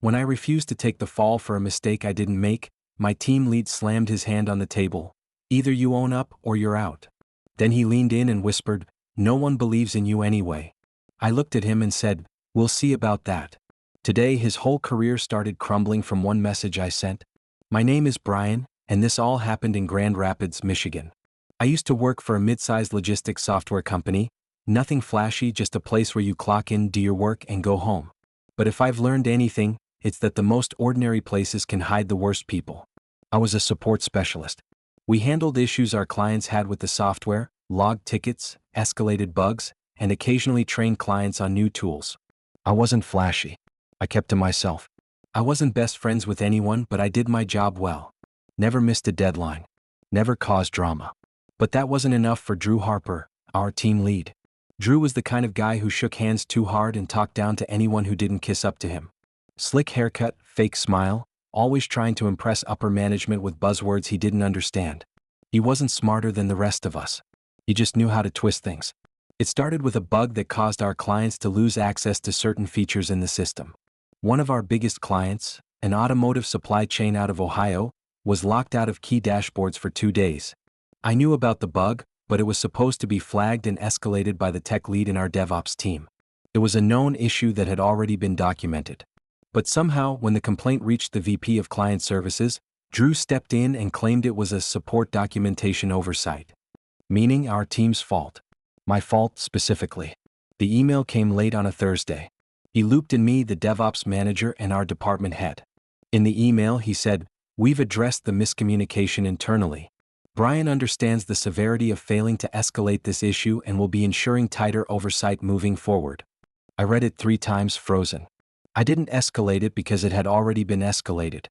When I refused to take the fall for a mistake I didn't make, my team lead slammed his hand on the table. Either you own up or you're out. Then he leaned in and whispered, "No one believes in you anyway." I looked at him and said, "We'll see about that." Today his whole career started crumbling from one message I sent. "My name is Brian, and this all happened in Grand Rapids, Michigan. I used to work for a mid-sized logistics software company, nothing flashy, just a place where you clock in, do your work, and go home. But if I've learned anything, it's that the most ordinary places can hide the worst people." I was a support specialist. We handled issues our clients had with the software, logged tickets, escalated bugs, and occasionally trained clients on new tools. I wasn't flashy. I kept to myself. I wasn't best friends with anyone, but I did my job well. Never missed a deadline. Never caused drama. But that wasn't enough for Drew Harper, our team lead. Drew was the kind of guy who shook hands too hard and talked down to anyone who didn't kiss up to him. Slick haircut, fake smile, always trying to impress upper management with buzzwords he didn't understand. He wasn't smarter than the rest of us. He just knew how to twist things. It started with a bug that caused our clients to lose access to certain features in the system. One of our biggest clients, an automotive supply chain out of Ohio, was locked out of key dashboards for 2 days. I knew about the bug, but it was supposed to be flagged and escalated by the tech lead in our DevOps team. It was a known issue that had already been documented. But somehow, when the complaint reached the VP of Client Services, Drew stepped in and claimed it was a support documentation oversight. Meaning our team's fault. My fault specifically. The email came late on a Thursday. He looped in me, the DevOps manager, and our department head. In the email he said, "We've addressed the miscommunication internally. Brian understands the severity of failing to escalate this issue and will be ensuring tighter oversight moving forward." I read it 3 times, frozen. I didn't escalate it because it had already been escalated.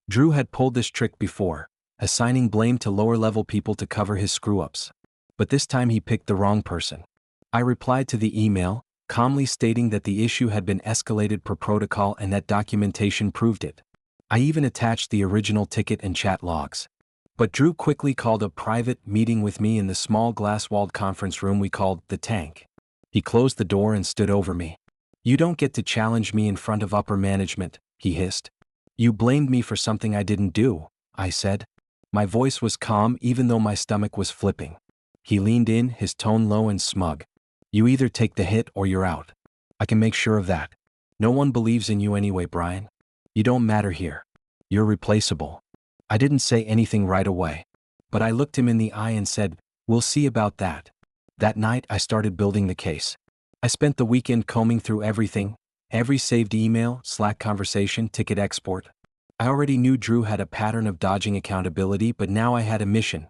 Drew had pulled this trick before, assigning blame to lower-level people to cover his screw-ups. But this time he picked the wrong person. I replied to the email, calmly stating that the issue had been escalated per protocol and that documentation proved it. I even attached the original ticket and chat logs. But Drew quickly called a private meeting with me in the small glass-walled conference room we called the tank. He closed the door and stood over me. "You don't get to challenge me in front of upper management," he hissed. "You blamed me for something I didn't do," I said. My voice was calm even though my stomach was flipping. He leaned in, his tone low and smug. "You either take the hit or you're out. I can make sure of that. No one believes in you anyway, Brian. You don't matter here. You're replaceable." I didn't say anything right away. But I looked him in the eye and said, "We'll see about that." That night I started building the case. I spent the weekend combing through everything, every saved email, Slack conversation, ticket export. I already knew Drew had a pattern of dodging accountability, but now I had a mission.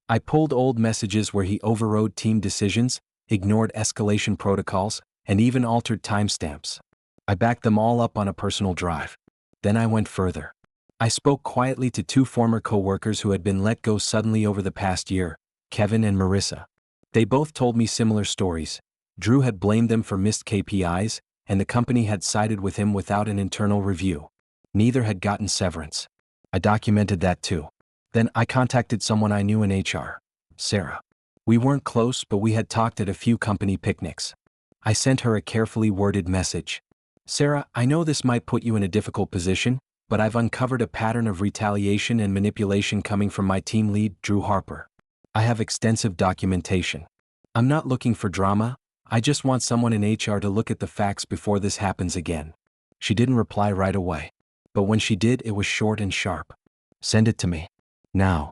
I pulled old messages where he overrode team decisions, ignored escalation protocols, and even altered timestamps. I backed them all up on a personal drive. Then I went further. I spoke quietly to 2 former co-workers who had been let go suddenly over the past year, Kevin and Marissa. They both told me similar stories. Drew had blamed them for missed KPIs, and the company had sided with him without an internal review. Neither had gotten severance. I documented that too. Then I contacted someone I knew in HR, Sarah. We weren't close, but we had talked at a few company picnics. I sent her a carefully worded message. "Sarah, I know this might put you in a difficult position, but I've uncovered a pattern of retaliation and manipulation coming from my team lead, Drew Harper. I have extensive documentation. I'm not looking for drama, I just want someone in HR to look at the facts before this happens again." She didn't reply right away. But when she did, it was short and sharp. "Send it to me. Now."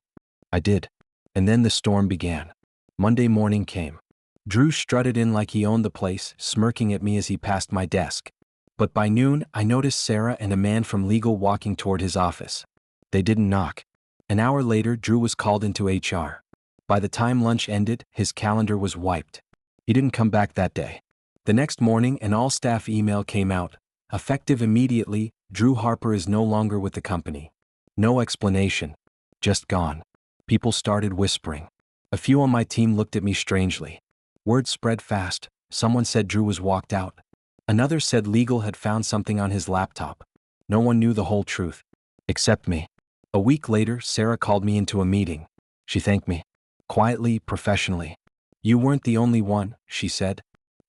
I did. And then the storm began. Monday morning came. Drew strutted in like he owned the place, smirking at me as he passed my desk. But by noon, I noticed Sarah and a man from legal walking toward his office. They didn't knock. An hour later, Drew was called into HR. By the time lunch ended, his calendar was wiped. He didn't come back that day. The next morning, an all-staff email came out. Effective immediately, Drew Harper is no longer with the company. No explanation. Just gone. People started whispering. A few on my team looked at me strangely. Word spread fast. Someone said Drew was walked out. Another said legal had found something on his laptop. No one knew the whole truth. Except me. A week later, Sarah called me into a meeting. She thanked me. Quietly, professionally. "You weren't the only one," she said.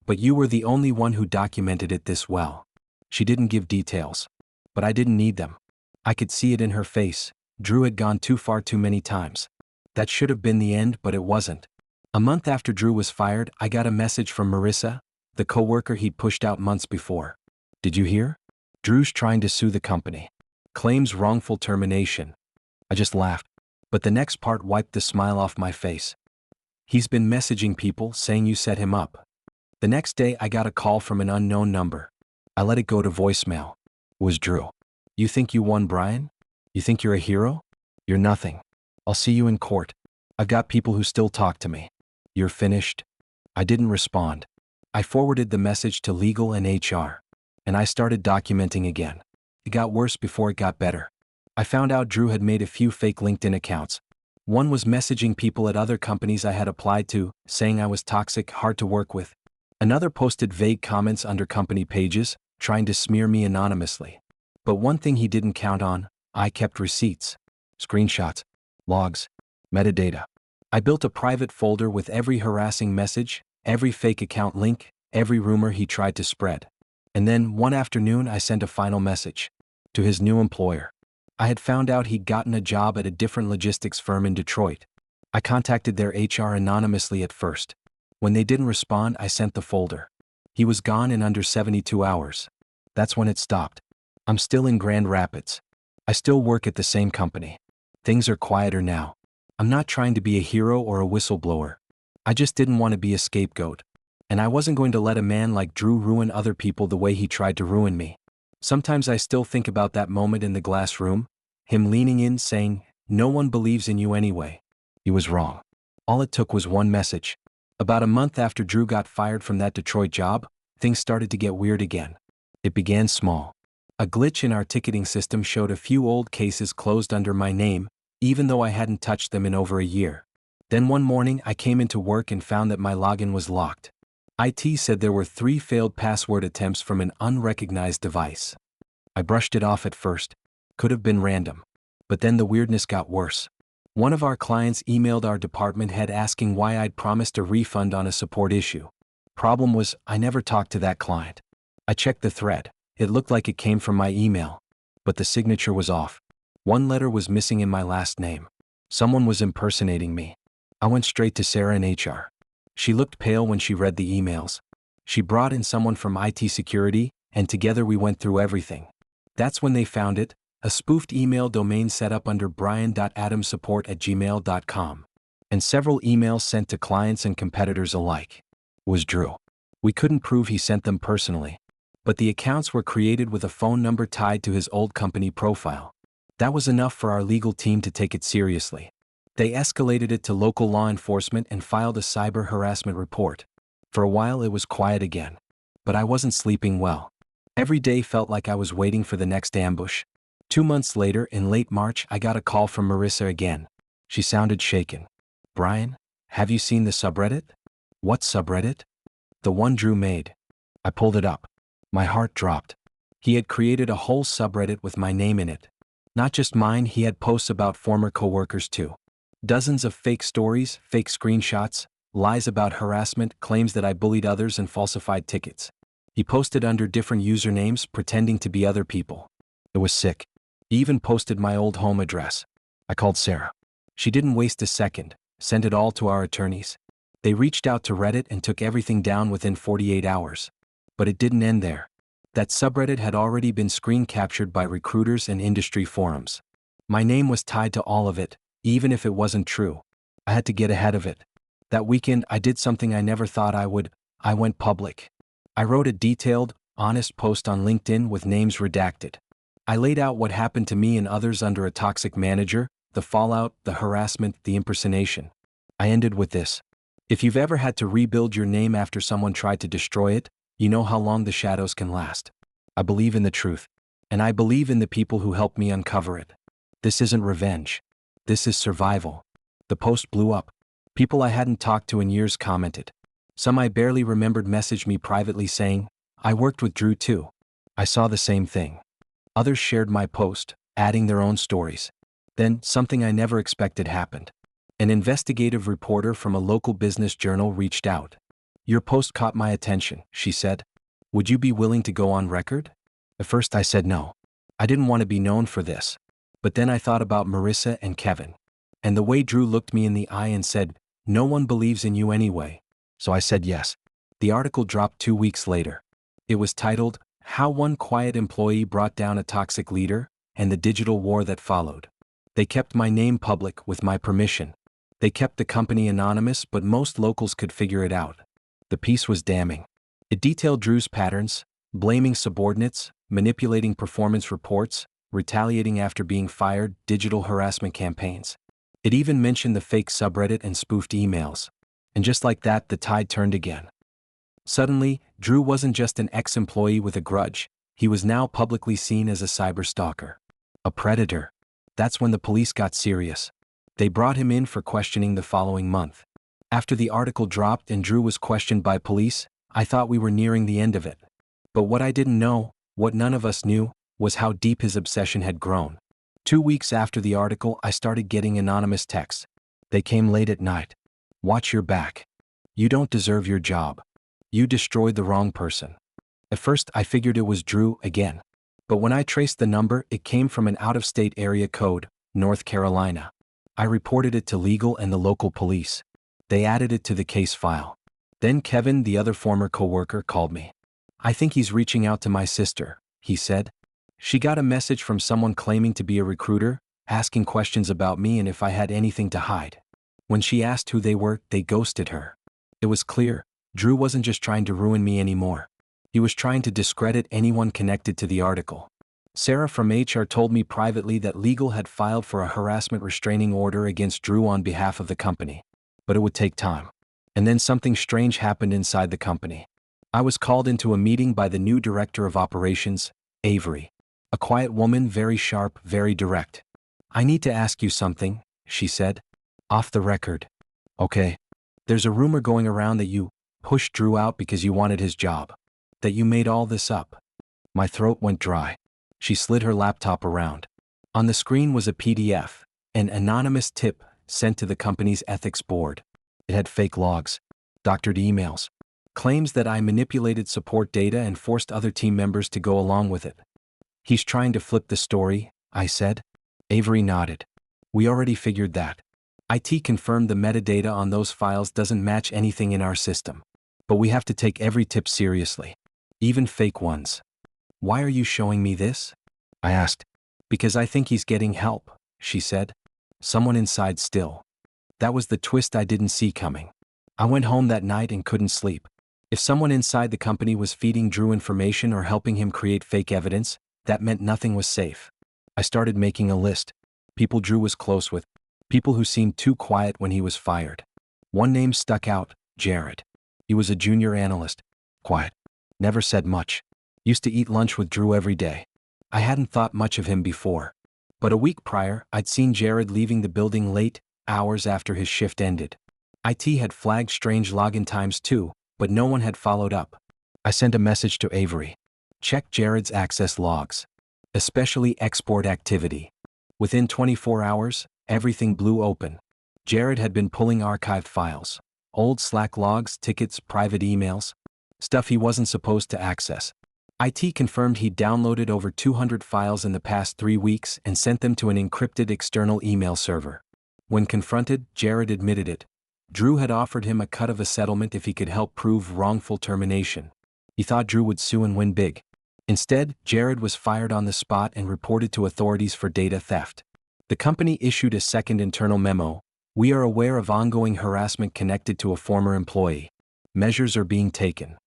"But you were the only one who documented it this well." She didn't give details. But I didn't need them. I could see it in her face. Drew had gone too far too many times. That should have been the end, but it wasn't. A month after Drew was fired, I got a message from Marissa, the coworker he'd pushed out months before. Did you hear? Drew's trying to sue the company. Claims wrongful termination. I just laughed. But the next part wiped the smile off my face. He's been messaging people saying you set him up. The next day I got a call from an unknown number. I let it go to voicemail. It was Drew. You think you won, Brian? You think you're a hero? You're nothing. I'll see you in court. I've got people who still talk to me. You're finished? I didn't respond. I forwarded the message to legal and HR. And I started documenting again. It got worse before it got better. I found out Drew had made a few fake LinkedIn accounts. One was messaging people at other companies I had applied to, saying I was toxic, hard to work with. Another posted vague comments under company pages, trying to smear me anonymously. But one thing he didn't count on, I kept receipts, screenshots, logs, metadata. I built a private folder with every harassing message, every fake account link, every rumor he tried to spread. And then, one afternoon, I sent a final message to his new employer. I had found out he'd gotten a job at a different logistics firm in Detroit. I contacted their HR anonymously at first. When they didn't respond, I sent the folder. He was gone in under 72 hours. That's when it stopped. I'm still in Grand Rapids. I still work at the same company. Things are quieter now. I'm not trying to be a hero or a whistleblower. I just didn't want to be a scapegoat. And I wasn't going to let a man like Drew ruin other people the way he tried to ruin me. Sometimes I still think about that moment in the glass room, him leaning in saying, "No one believes in you anyway." He was wrong. All it took was one message. About a month after Drew got fired from that Detroit job, things started to get weird again. It began small. A glitch in our ticketing system showed a few old cases closed under my name, even though I hadn't touched them in over a year. Then one morning I came into work and found that my login was locked. IT said there were 3 failed password attempts from an unrecognized device. I brushed it off at first. Could have been random. But then the weirdness got worse. One of our clients emailed our department head asking why I'd promised a refund on a support issue. Problem was, I never talked to that client. I checked the thread. It looked like it came from my email. But the signature was off. One letter was missing in my last name. Someone was impersonating me. I went straight to Sarah in HR. She looked pale when she read the emails. She brought in someone from IT security, and together we went through everything. That's when they found it, a spoofed email domain set up under brian.adamsupport@gmail.com. And several emails sent to clients and competitors alike. It was Drew. We couldn't prove he sent them personally. But the accounts were created with a phone number tied to his old company profile. That was enough for our legal team to take it seriously. They escalated it to local law enforcement and filed a cyber harassment report. For a while it was quiet again. But I wasn't sleeping well. Every day felt like I was waiting for the next ambush. 2 months later, in late March, I got a call from Marissa again. She sounded shaken. "Brian, have you seen the subreddit?" "What subreddit?" "The one Drew made." I pulled it up. My heart dropped. He had created a whole subreddit with my name in it. Not just mine, he had posts about former coworkers too. Dozens of fake stories, fake screenshots, lies about harassment, claims that I bullied others and falsified tickets. He posted under different usernames, pretending to be other people. It was sick. He even posted my old home address. I called Sarah. She didn't waste a second, sent it all to our attorneys. They reached out to Reddit and took everything down within 48 hours. But it didn't end there. That subreddit had already been screen captured by recruiters and industry forums. My name was tied to all of it, even if it wasn't true. I had to get ahead of it. That weekend, I did something I never thought I would. I went public. I wrote a detailed, honest post on LinkedIn with names redacted. I laid out what happened to me and others under a toxic manager, the fallout, the harassment, the impersonation. I ended with this. If you've ever had to rebuild your name after someone tried to destroy it, you know how long the shadows can last. I believe in the truth. And I believe in the people who helped me uncover it. This isn't revenge. This is survival. The post blew up. People I hadn't talked to in years commented. Some I barely remembered messaged me privately saying, "I worked with Drew too. I saw the same thing." Others shared my post, adding their own stories. Then, something I never expected happened. An investigative reporter from a local business journal reached out. "Your post caught my attention," she said. "Would you be willing to go on record?" At first I said no. I didn't want to be known for this. But then I thought about Marissa and Kevin. And the way Drew looked me in the eye and said, "No one believes in you anyway." So I said yes. The article dropped 2 weeks later. It was titled, "How One Quiet Employee Brought Down a Toxic Leader and the Digital War That Followed." They kept my name public with my permission. They kept the company anonymous, but most locals could figure it out. The piece was damning. It detailed Drew's patterns, blaming subordinates, manipulating performance reports, retaliating after being fired, digital harassment campaigns. It even mentioned the fake subreddit and spoofed emails. And just like that, the tide turned again. Suddenly, Drew wasn't just an ex-employee with a grudge. He was now publicly seen as a cyberstalker. A predator. That's when the police got serious. They brought him in for questioning the following month. After the article dropped and Drew was questioned by police, I thought we were nearing the end of it. But what I didn't know, what none of us knew, was how deep his obsession had grown. 2 weeks after the article, I started getting anonymous texts. They came late at night. "Watch your back. You don't deserve your job. You destroyed the wrong person." At first, I figured it was Drew again. But when I traced the number, it came from an out-of-state area code, North Carolina. I reported it to legal and the local police. They added it to the case file. Then Kevin, the other former coworker, called me. "I think he's reaching out to my sister," he said. "She got a message from someone claiming to be a recruiter, asking questions about me and if I had anything to hide. When she asked who they were, they ghosted her." It was clear, Drew wasn't just trying to ruin me anymore. He was trying to discredit anyone connected to the article. Sarah from HR told me privately that legal had filed for a harassment restraining order against Drew on behalf of the company. But it would take time. And then something strange happened inside the company. I was called into a meeting by the new director of operations, Avery. A quiet woman, very sharp, very direct. "I need to ask you something," she said. "Off the record." "Okay." "There's a rumor going around that you pushed Drew out because you wanted his job. That you made all this up." My throat went dry. She slid her laptop around. On the screen was a PDF, an anonymous tip sent to the company's ethics board. It had fake logs, doctored emails, claims that I manipulated support data and forced other team members to go along with it. "He's trying to flip the story," I said. Avery nodded. "We already figured that. IT confirmed the metadata on those files doesn't match anything in our system. But we have to take every tip seriously. Even fake ones." "Why are you showing me this?" I asked. "Because I think he's getting help," she said. "Someone inside still." That was the twist I didn't see coming. I went home that night and couldn't sleep. If someone inside the company was feeding Drew information or helping him create fake evidence, that meant nothing was safe. I started making a list. People Drew was close with. People who seemed too quiet when he was fired. One name stuck out, Jared. He was a junior analyst. Quiet. Never said much. Used to eat lunch with Drew every day. I hadn't thought much of him before. But a week prior, I'd seen Jared leaving the building late, hours after his shift ended. IT had flagged strange login times too, but no one had followed up. I sent a message to Avery. "Check Jared's access logs. Especially export activity." Within 24 hours, everything blew open. Jared had been pulling archived files. Old Slack logs, tickets, private emails. Stuff he wasn't supposed to access. IT confirmed he'd downloaded over 200 files in the past 3 weeks and sent them to an encrypted external email server. When confronted, Jared admitted it. Drew had offered him a cut of a settlement if he could help prove wrongful termination. He thought Drew would sue and win big. Instead, Jared was fired on the spot and reported to authorities for data theft. The company issued a second internal memo. "We are aware of ongoing harassment connected to a former employee. Measures are being taken."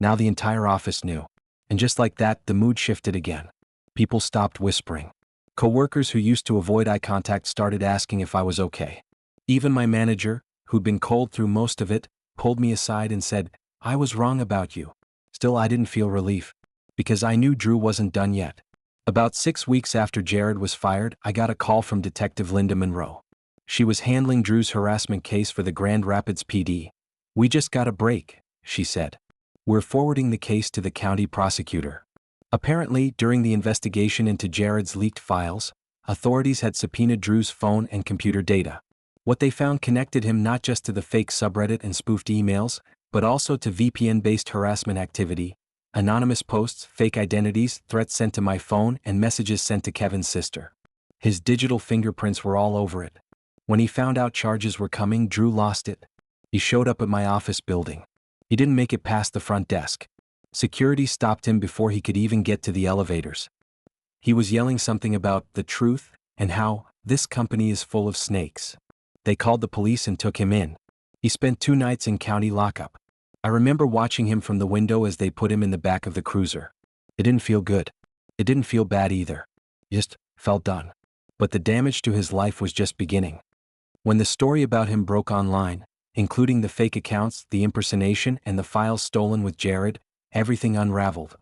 Now the entire office knew. And just like that, the mood shifted again. People stopped whispering. Coworkers who used to avoid eye contact started asking if I was okay. Even my manager, who'd been cold through most of it, pulled me aside and said, "I was wrong about you." Still, I didn't feel relief. Because I knew Drew wasn't done yet. About 6 weeks after Jared was fired, I got a call from Detective Linda Monroe. She was handling Drew's harassment case for the Grand Rapids PD. "We just got a break," she said. "We're forwarding the case to the county prosecutor." Apparently, during the investigation into Jared's leaked files, authorities had subpoenaed Drew's phone and computer data. What they found connected him not just to the fake subreddit and spoofed emails, but also to VPN-based harassment activity, Anonymous posts, fake identities, threats sent to my phone, and messages sent to Kevin's sister. His digital fingerprints were all over it. When he found out charges were coming, Drew lost it. He showed up at my office building. He didn't make it past the front desk. Security stopped him before he could even get to the elevators. He was yelling something about the truth and how this company is full of snakes. They called the police and took him in. He spent 2 nights in county lockup. I remember watching him from the window as they put him in the back of the cruiser. It didn't feel good. It didn't feel bad either. Just felt done. But the damage to his life was just beginning. When the story about him broke online, including the fake accounts, the impersonation, and the files stolen with Jared, everything unraveled.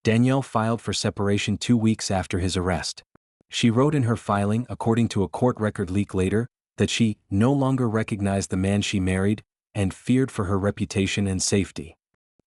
Danielle filed for separation 2 weeks after his arrest. She wrote in her filing, according to a court record leak later, that she no longer recognized the man she married and feared for her reputation and safety.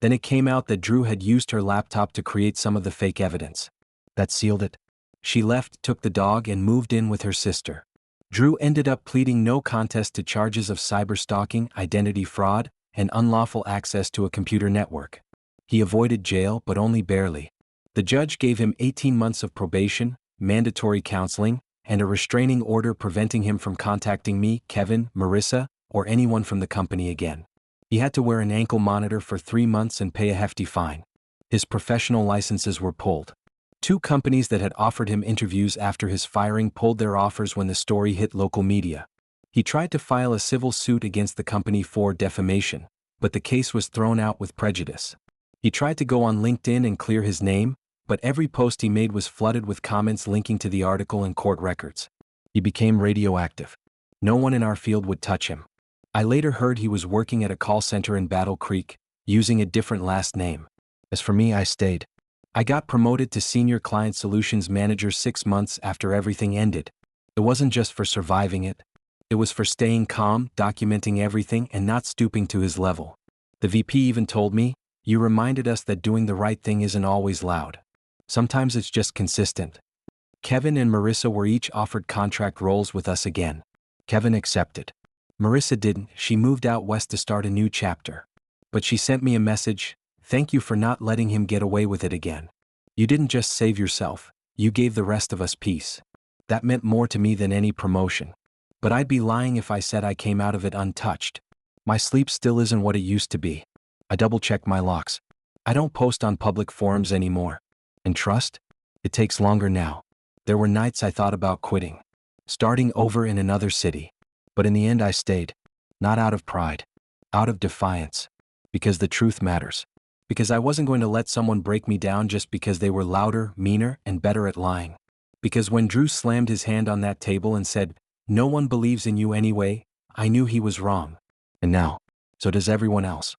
Then it came out that Drew had used her laptop to create some of the fake evidence. That sealed it. She left, took the dog, and moved in with her sister. Drew ended up pleading no contest to charges of cyberstalking, identity fraud, and unlawful access to a computer network. He avoided jail, but only barely. The judge gave him 18 months of probation, mandatory counseling, and a restraining order preventing him from contacting me, Kevin, Marissa, or anyone from the company again. He had to wear an ankle monitor for 3 months and pay a hefty fine. His professional licenses were pulled. 2 companies that had offered him interviews after his firing pulled their offers when the story hit local media. He tried to file a civil suit against the company for defamation, but the case was thrown out with prejudice. He tried to go on LinkedIn and clear his name, but every post he made was flooded with comments linking to the article and court records. He became radioactive. No one in our field would touch him. I later heard he was working at a call center in Battle Creek, using a different last name. As for me, I stayed. I got promoted to Senior Client Solutions Manager 6 months after everything ended. It wasn't just for surviving it. It was for staying calm, documenting everything, and not stooping to his level. The VP even told me, "You reminded us that doing the right thing isn't always loud. Sometimes it's just consistent." Kevin and Marissa were each offered contract roles with us again. Kevin accepted. Marissa didn't. She moved out west to start a new chapter. But she sent me a message, "Thank you for not letting him get away with it again. You didn't just save yourself, you gave the rest of us peace." That meant more to me than any promotion. But I'd be lying if I said I came out of it untouched. My sleep still isn't what it used to be. I double-check my locks. I don't post on public forums anymore. And trust? It takes longer now. There were nights I thought about quitting, starting over in another city. But in the end I stayed. Not out of pride. Out of defiance. Because the truth matters. Because I wasn't going to let someone break me down just because they were louder, meaner, and better at lying. Because when Drew slammed his hand on that table and said, "No one believes in you anyway," I knew he was wrong. And now, so does everyone else.